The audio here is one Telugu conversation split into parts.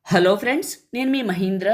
హలో ఫ్రెండ్స్, నేను మీ మహీంద్ర.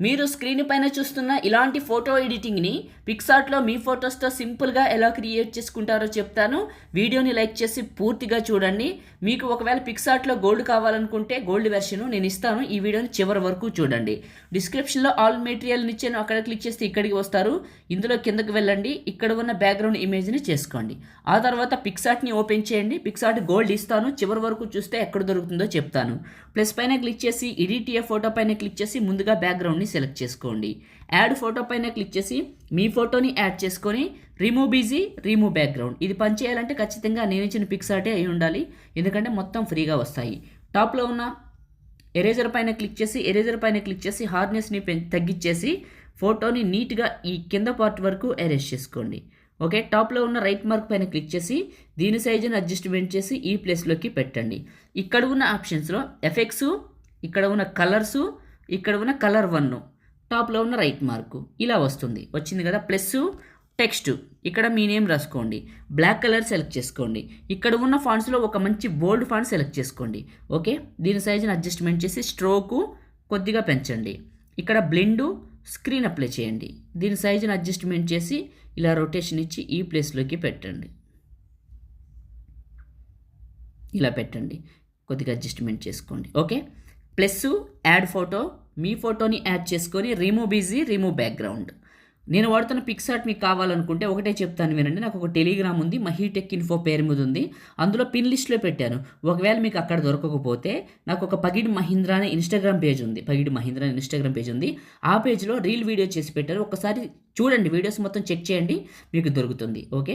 మీరు స్క్రీన్ పైన చూస్తున్న ఇలాంటి ఫోటో ఎడిటింగ్ని పిక్సార్ట్లో మీ ఫొటోస్తో సింపుల్గా ఎలా క్రియేట్ చేసుకుంటారో చెప్తాను. వీడియోని లైక్ చేసి పూర్తిగా చూడండి. మీకు ఒకవేళ పిక్సార్ట్లో గోల్డ్ కావాలనుకుంటే గోల్డ్ వెర్షన్ నేను ఇస్తాను. ఈ వీడియోని చివరి వరకు చూడండి. డిస్క్రిప్షన్లో ఆల్ మెటీరియల్ని ఇచ్చాను, అక్కడ క్లిక్ చేస్తే ఇక్కడికి వస్తారు. ఇందులో కిందకి వెళ్ళండి, ఇక్కడ ఉన్న బ్యాక్గ్రౌండ్ ఇమేజ్ని చేసుకోండి. ఆ తర్వాత పిక్సార్ట్ని ఓపెన్ చేయండి. పిక్సార్ట్ గోల్డ్ ఇస్తాను, చివరి వరకు చూస్తే ఎక్కడ దొరుకుతుందో చెప్తాను. ప్లస్ పైన క్లిక్ చేసి ఎడిట్ ఏ ఫోటో పైన క్లిక్ చేసి ముందుగా బ్యాక్గ్రౌండ్ని సెలెక్ట్ చేసుకోండి. యాడ్ ఫోటో పైన క్లిక్ చేసి మీ ఫోటోని యాడ్ చేసుకొని రిమూవ్ బిజీ, రిమూవ్ బ్యాక్గ్రౌండ్. ఇది పని చేయాలంటే ఖచ్చితంగా నేను ఇచ్చిన పిక్సార్టే అయి ఉండాలి, ఎందుకంటే మొత్తం ఫ్రీగా వస్తాయి. టాప్లో ఉన్న ఎరేజర్ పైన క్లిక్ చేసి హార్డ్నెస్ని తగ్గించేసి ఫోటోని నీట్గా ఈ కింద పార్ట్ వరకు ఎరేజ్ చేసుకోండి. ఓకే, టాప్లో ఉన్న రైట్ మార్క్ పైన క్లిక్ చేసి దీని సైజుని అడ్జస్ట్మెంట్ చేసి ఈ ప్లేస్లోకి పెట్టండి. ఇక్కడ ఉన్న ఆప్షన్స్లో ఎఫెక్ట్స్, ఇక్కడ ఉన్న కలర్సు, ఇక్కడ ఉన్న కలర్ 1, టాప్లో ఉన్న రైట్ మార్కు ఇలా వచ్చింది కదా. ప్లస్ టెక్స్ట్, ఇక్కడ మీ నేమ్ రాసుకోండి. బ్లాక్ కలర్ సెలెక్ట్ చేసుకోండి. ఇక్కడ ఉన్న ఫాంట్స్లో ఒక మంచి బోల్డ్ ఫాంట్ సెలెక్ట్ చేసుకోండి. ఓకే, దీని సైజుని అడ్జస్ట్మెంట్ చేసి స్ట్రోకు కొద్దిగా పెంచండి. ఇక్కడ బ్లెండు, స్క్రీన్ అప్లై చేయండి. దీని సైజుని అడ్జస్ట్మెంట్ చేసి ఇలా రొటేషన్ ఇచ్చి ఈ ప్లేస్లోకి పెట్టండి. ఇలా పెట్టండి, కొద్దిగా అడ్జస్ట్మెంట్ చేసుకోండి. ఓకే, ప్లస్ యాడ్ ఫోటో, మీ ఫోటోని యాడ్ చేసుకొని రిమూవ్ బిజీ, రిమూవ్ బ్యాక్గ్రౌండ్. నేను వాడుతున్న పిక్సార్ట్ మీకు కావాలనుకుంటే ఒకటే చెప్తాను వినండి. నాకు ఒక టెలిగ్రామ్ ఉంది, మహీటెక్ ఇన్ఫో పేరు మీద ఉంది. అందులో పిన్ లిస్ట్లో పెట్టాను. ఒకవేళ మీకు అక్కడ దొరకకపోతే నాకు ఒక పగిడి మహీంద్రా అనే ఇన్స్టాగ్రామ్ పేజ్ ఉంది. ఆ పేజ్లో రీల్ వీడియో చేసి పెట్టారు. ఒకసారి చూడండి, వీడియోస్ మొత్తం చెక్ చేయండి, మీకు దొరుకుతుంది. ఓకే,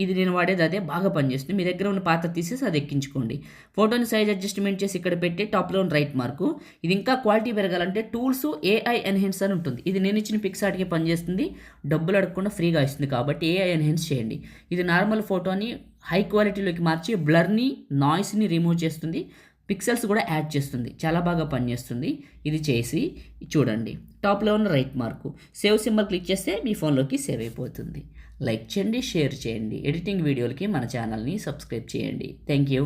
ఇది నేను వాడేది అదే, బాగా పనిచేస్తుంది. మీ దగ్గర ఉన్న పాత తీసేసి అది ఎక్కించుకోండి. ఫోటోని సైజ్ అడ్జస్ట్మెంట్ చేసి ఇక్కడ పెట్టి టాప్లో ఉన్న రైట్ మార్కు. ఇది ఇంకా క్వాలిటీ పెరగాలంటే టూల్స్ ఏఐ ఎన్హాన్స్ అని ఉంటుంది. ఇది నేను ఇచ్చిన పిక్సార్ట్కి పనిచేస్తుంది, డబ్బులు అడగకుండా ఫ్రీగా ఇస్తుంది. కాబట్టి ఏఐ ఎన్హాన్స్ చేయండి. ఇది నార్మల్ ఫోటోని హై క్వాలిటీలోకి మార్చి బ్లర్ని, నాయిస్ని రిమూవ్ చేస్తుంది, పిక్సెల్స్ కూడా యాడ్ చేస్తుంది. చాలా బాగా పనిచేస్తుంది. ఇది చేసి చూడండి. టాప్లో ఉన్న right mark save symbol click చేస్తే మీ ఫోన్లోకి సేవ్ అయిపోతుంది. లైక్ చేయండి, షేర్ చేయండి. ఎడిటింగ్ వీడియోలకి మన ఛానల్ని సబ్స్క్రైబ్ చేయండి. Thank you.